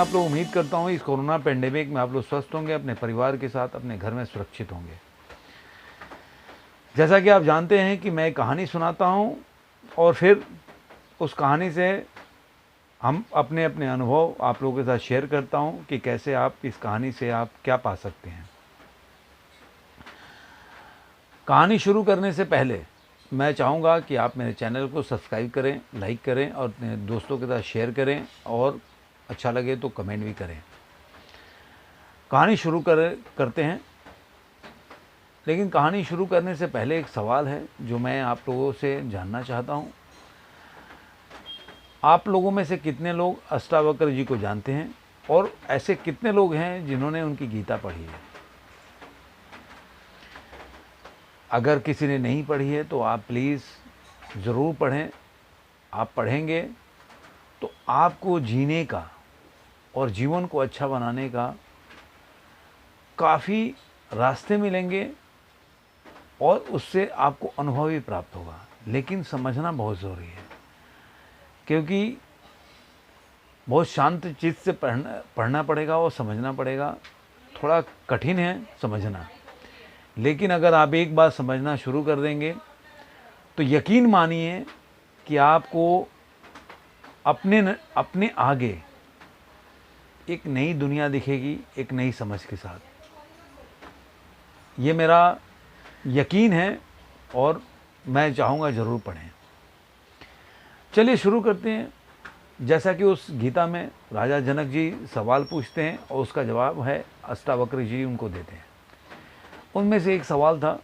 आप लोग उम्मीद करता हूँ इस कोरोना पेंडेमिक में आप लोग स्वस्थ होंगे, अपने परिवार के साथ अपने घर में सुरक्षित होंगे। जैसा कि आप जानते हैं कि मैं एक कहानी सुनाता हूँ और फिर उस कहानी से हम अपने अपने अनुभव आप लोगों के साथ शेयर करता हूँ कि कैसे आप इस कहानी से आप क्या पा सकते हैं। कहानी शुरू करने से पहले मैं चाहूँगा कि आप मेरे चैनल को सब्सक्राइब करें, लाइक करें और अपने दोस्तों के साथ शेयर करें और अच्छा लगे तो कमेंट भी करें। कहानी शुरू करते हैं। लेकिन कहानी शुरू करने से पहले एक सवाल है जो मैं आप लोगों से जानना चाहता हूँ। आप लोगों में से कितने लोग अष्टावक्र जी को जानते हैं और ऐसे कितने लोग हैं जिन्होंने उनकी गीता पढ़ी है? अगर किसी ने नहीं पढ़ी है तो आप प्लीज़ ज़रूर पढ़ें। आप पढ़ेंगे तो आपको जीने का और जीवन को अच्छा बनाने का काफ़ी रास्ते मिलेंगे और उससे आपको अनुभव भी प्राप्त होगा। लेकिन समझना बहुत ज़रूरी है, क्योंकि बहुत शांत चित्त से पढ़ना पड़ेगा और समझना पड़ेगा। थोड़ा कठिन है समझना, लेकिन अगर आप एक बार समझना शुरू कर देंगे तो यकीन मानिए कि आपको अपने आगे एक नई दुनिया दिखेगी, एक नई समझ के साथ। ये मेरा यकीन है और मैं चाहूँगा ज़रूर पढ़ें। चलिए शुरू करते हैं। जैसा कि उस गीता में राजा जनक जी सवाल पूछते हैं और उसका जवाब है अष्टावक्र जी उनको देते हैं। उनमें से एक सवाल था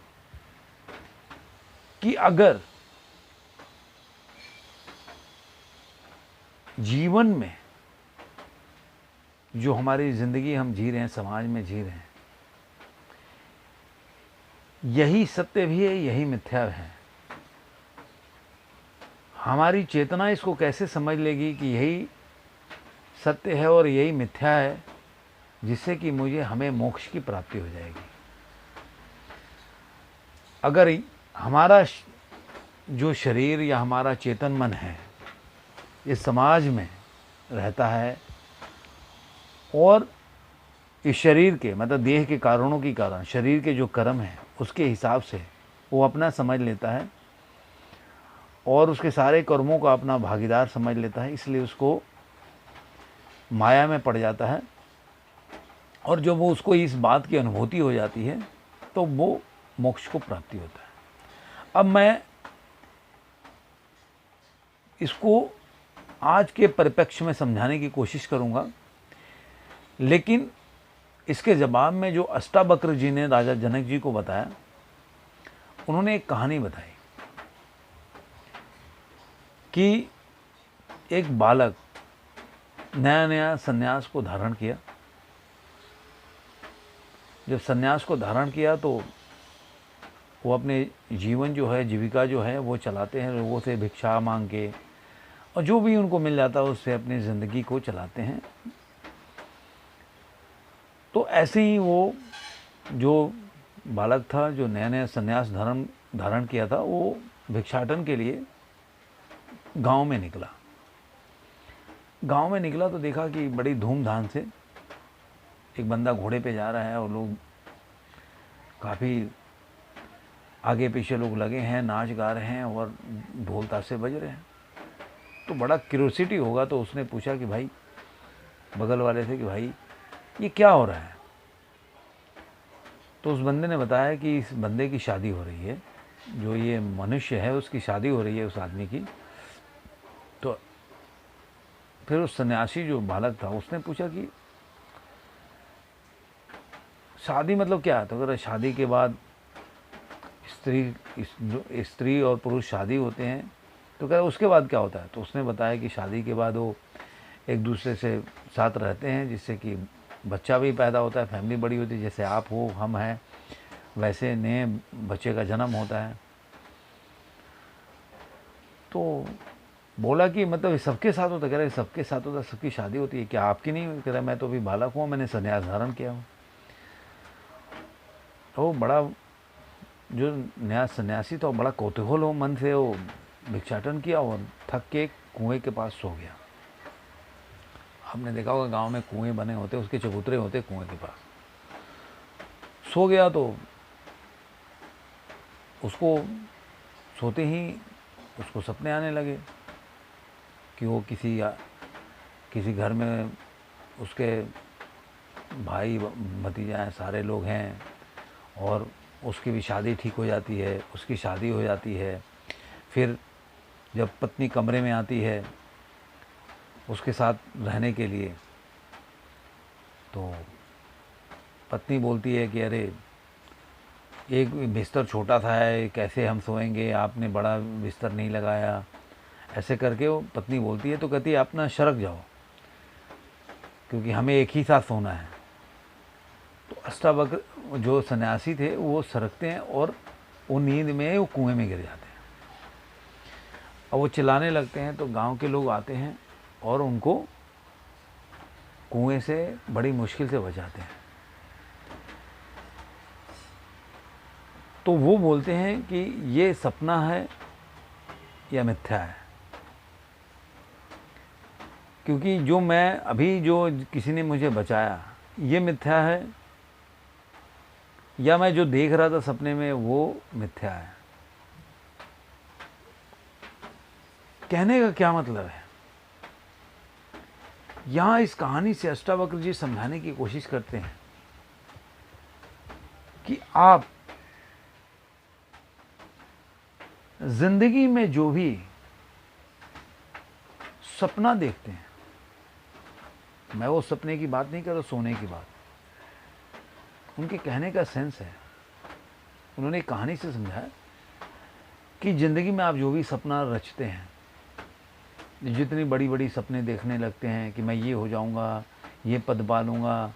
कि अगर जीवन में जो हमारी ज़िंदगी हम जी रहे हैं, समाज में जी रहे हैं, यही सत्य भी है, यही मिथ्या है, हमारी चेतना इसको कैसे समझ लेगी कि यही सत्य है और यही मिथ्या है, जिससे कि हमें मोक्ष की प्राप्ति हो जाएगी। अगर हमारा जो शरीर या हमारा चेतन मन है इस समाज में रहता है और इस शरीर के मतलब देह के कारणों के कारण शरीर के जो कर्म हैं उसके हिसाब से वो अपना समझ लेता है और उसके सारे कर्मों का अपना भागीदार समझ लेता है, इसलिए उसको माया में पड़ जाता है। और जब वो उसको इस बात की अनुभूति हो जाती है तो वो मोक्ष को प्राप्ति होता है। अब मैं इसको आज के परिप्रेक्ष्य में समझाने की कोशिश करूंगा, लेकिन इसके जवाब में जो अष्टावक्र जी ने राजा जनक जी को बताया, उन्होंने एक कहानी बताई कि एक बालक नया नया सन्यास को धारण किया। जब सन्यास को धारण किया तो वो अपने जीवन जो है, जीविका जो है वो चलाते हैं, लोगों से भिक्षा मांग के और जो भी उनको मिल जाता है उससे अपनी ज़िंदगी को चलाते हैं। तो ऐसे ही वो जो बालक था जो नया नया सन्यास धारण किया था, वो भिक्षाटन के लिए गांव में निकला। गांव में निकला तो देखा कि बड़ी धूमधाम से एक बंदा घोड़े पे जा रहा है और लोग काफ़ी आगे पीछे लोग लगे हैं, नाच गा रहे हैं और ढोल ताशे बज रहे हैं। तो बड़ा क्यूरियोसिटी होगा तो उसने पूछा कि भाई, बगल वाले से कि भाई ये क्या हो रहा है? तो उस बंदे ने बताया कि इस बंदे की शादी हो रही है, जो ये मनुष्य है उसकी शादी हो रही है उस आदमी की। तो फिर उस सन्यासी जो बालक था उसने पूछा कि शादी मतलब क्या है? तो अगर शादी के बाद स्त्री और पुरुष शादी होते हैं तो कह रहा उसके बाद क्या होता है? तो उसने बताया कि शादी के बाद वो एक दूसरे से साथ रहते हैं, जिससे कि बच्चा भी पैदा होता है, फैमिली बड़ी होती है। जैसे आप हो, हम हैं, वैसे नए बच्चे का जन्म होता है। तो बोला कि मतलब सबके साथ होता? कह रहे सबके साथ होता, सबकी शादी होती है, क्या आपकी नहीं? कह रहा मैं तो अभी बालक हूँ, मैंने संन्यास धारण किया हूँ। तो बड़ा जो नया सन्यासी था बड़ा कौतूहल हो मन से वो भिक्षाटन किया और थक के कुएं के पास सो गया। आपने देखा होगा गांव में कुएं बने होते, उसके चबूतरे होते कुएं के पास। सो गया तो उसको सोते ही उसको सपने आने लगे कि वो किसी घर में उसके भाई भतीजा हैं, सारे लोग हैं, और उसकी भी शादी ठीक हो जाती है, उसकी शादी हो जाती है। फिर जब पत्नी कमरे में आती है उसके साथ रहने के लिए, तो पत्नी बोलती है कि अरे एक बिस्तर छोटा था है, कैसे हम सोएंगे, आपने बड़ा बिस्तर नहीं लगाया। ऐसे करके वो पत्नी बोलती है, तो कहती है अपना सरक जाओ, क्योंकि हमें एक ही साथ सोना है। तो अष्टावक्र जो सन्यासी थे वो सरकते हैं और वो नींद में वो कुएं में गिर जाते हैं। अब वो चिल्लाने लगते हैं, तो गांव के लोग आते हैं और उनको कुएं से बड़ी मुश्किल से बचाते हैं। तो वो बोलते हैं कि ये सपना है या मिथ्या है, क्योंकि जो मैं अभी जो किसी ने मुझे बचाया ये मिथ्या है, या मैं जो देख रहा था सपने में वो मिथ्या है। कहने का क्या मतलब है, यहां इस कहानी से अष्टावक्र जी समझाने की कोशिश करते हैं कि आप जिंदगी में जो भी सपना देखते हैं, मैं वो सपने की बात नहीं कर रहा, सोने की बात, उनके कहने का सेंस है, उन्होंने एक कहानी से समझाया कि ज़िंदगी में आप जो भी सपना रचते हैं, जितनी बड़ी बड़ी सपने देखने लगते हैं कि मैं ये हो जाऊंगा, ये पद पालूंगा,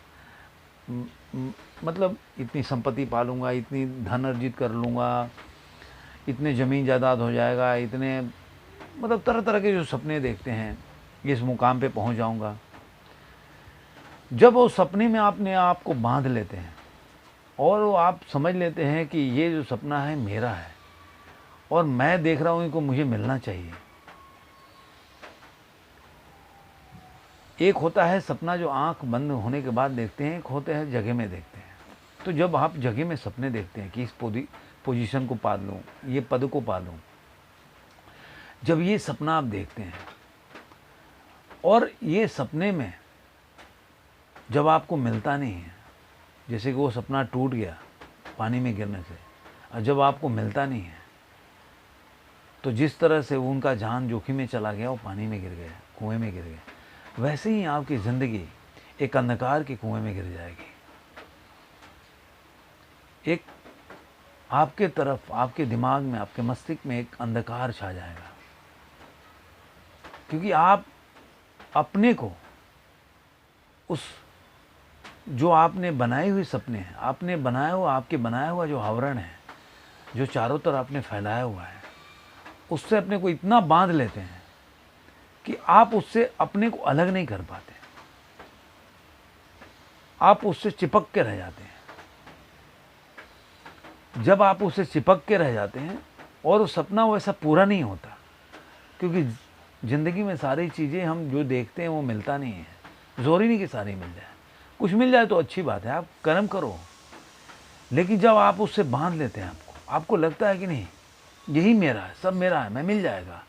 मतलब इतनी संपत्ति पालूंगा, इतनी धन अर्जित कर लूँगा, इतने ज़मीन जायदाद हो जाएगा, इतने मतलब तरह तरह के जो सपने देखते हैं, इस मुकाम पे पहुंच जाऊंगा। जब वो सपने में आपने आप को बांध लेते हैं और वो आप समझ लेते हैं कि ये जो सपना है मेरा है और मैं देख रहा हूँ इनको, मुझे मिलना चाहिए। एक होता है सपना जो आंख बंद होने के बाद देखते हैं, एक होता है जगह में देखते हैं। तो जब आप जगह में सपने देखते हैं कि इस पोजीशन को पा लूँ, ये पद को पा लूँ, जब ये सपना आप देखते हैं और ये सपने में जब आपको मिलता नहीं है, जैसे कि वो सपना टूट गया पानी में गिरने से, और जब आपको मिलता नहीं है तो जिस तरह से वो उनका जान जोखिम में चला गया, वो पानी में गिर गया, कुएं में गिर गया, वैसे ही आपकी ज़िंदगी एक अंधकार के कुएं में गिर जाएगी। एक आपके तरफ, आपके दिमाग में, आपके मस्तिष्क में एक अंधकार छा जाएगा, क्योंकि आप अपने को उस जो आपने बनाई हुई सपने हैं, आपने बनाया हुआ, आपके बनाया हुआ जो आवरण है, जो चारों तरफ आपने फैलाया हुआ है, उससे अपने को इतना बांध लेते हैं कि आप उससे अपने को अलग नहीं कर पाते, आप उससे चिपक के रह जाते हैं। जब आप उससे चिपक के रह जाते हैं और वो सपना वैसा पूरा नहीं होता, क्योंकि ज़िंदगी में सारी चीज़ें हम जो देखते हैं वो मिलता नहीं है, ज़रूरी नहीं कि सारी मिल जाए, कुछ मिल जाए तो अच्छी बात है, आप कर्म करो। लेकिन जब आप उससे बांध लेते हैं आपको लगता है कि नहीं यही मेरा है, सब मेरा है, मैं मिल जाएगा,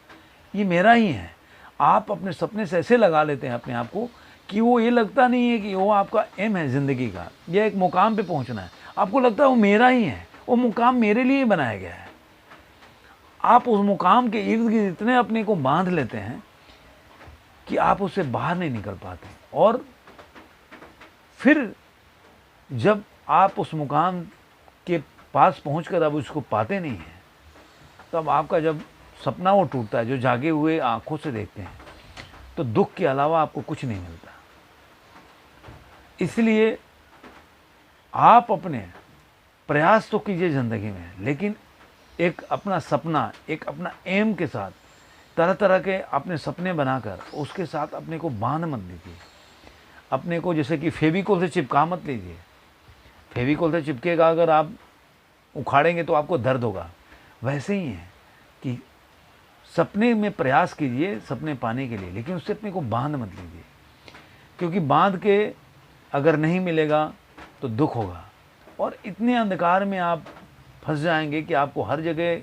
ये मेरा ही है, आप अपने सपने से ऐसे लगा लेते हैं अपने आप को कि वो ये लगता नहीं है कि वो आपका एम है ज़िंदगी का, या एक मुकाम पे पहुंचना है, आपको लगता है वो मेरा ही है, वो मुकाम मेरे लिए बनाया गया है। आप उस मुकाम के इर्द गिर्द इतने अपने को बांध लेते हैं कि आप उससे बाहर नहीं निकल पाते, और फिर जब आप उस मुकाम के पास पहुंचकर अब उसको पाते नहीं हैं, तब आपका जब सपना वो टूटता है, जो जागे हुए आंखों से देखते हैं, तो दुख के अलावा आपको कुछ नहीं मिलता। इसलिए आप अपने प्रयास तो कीजिए ज़िंदगी में, लेकिन एक अपना सपना, एक अपना एम के साथ तरह तरह के अपने सपने बनाकर उसके साथ अपने को बांध मत लीजिए। अपने को जैसे कि फेविकोल से चिपका मत लीजिए। फेविकोल से चिपकेगा, अगर आप उखाड़ेंगे तो आपको दर्द होगा। वैसे ही है कि सपने में प्रयास कीजिए सपने पाने के लिए, लेकिन उससे अपने को बांध मत लीजिए। क्योंकि बांध के अगर नहीं मिलेगा तो दुख होगा, और इतने अंधकार में आप फंस जाएंगे कि आपको हर जगह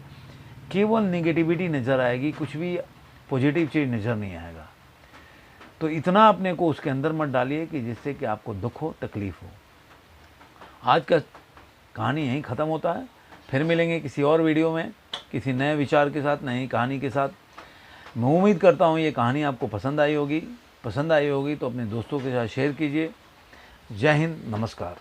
केवल नेगेटिविटी नज़र आएगी, कुछ भी पॉजिटिव चीज़ नज़र नहीं आएगा। तो इतना अपने को उसके अंदर मत डालिए कि जिससे कि आपको दुख हो, तकलीफ हो। आज का कहानी यहीं ख़त्म होता है। फिर मिलेंगे किसी और वीडियो में, किसी नए विचार के साथ, नई कहानी के साथ। मैं उम्मीद करता हूँ ये कहानी आपको पसंद आई होगी तो अपने दोस्तों के साथ शेयर कीजिए। जय हिंद, नमस्कार।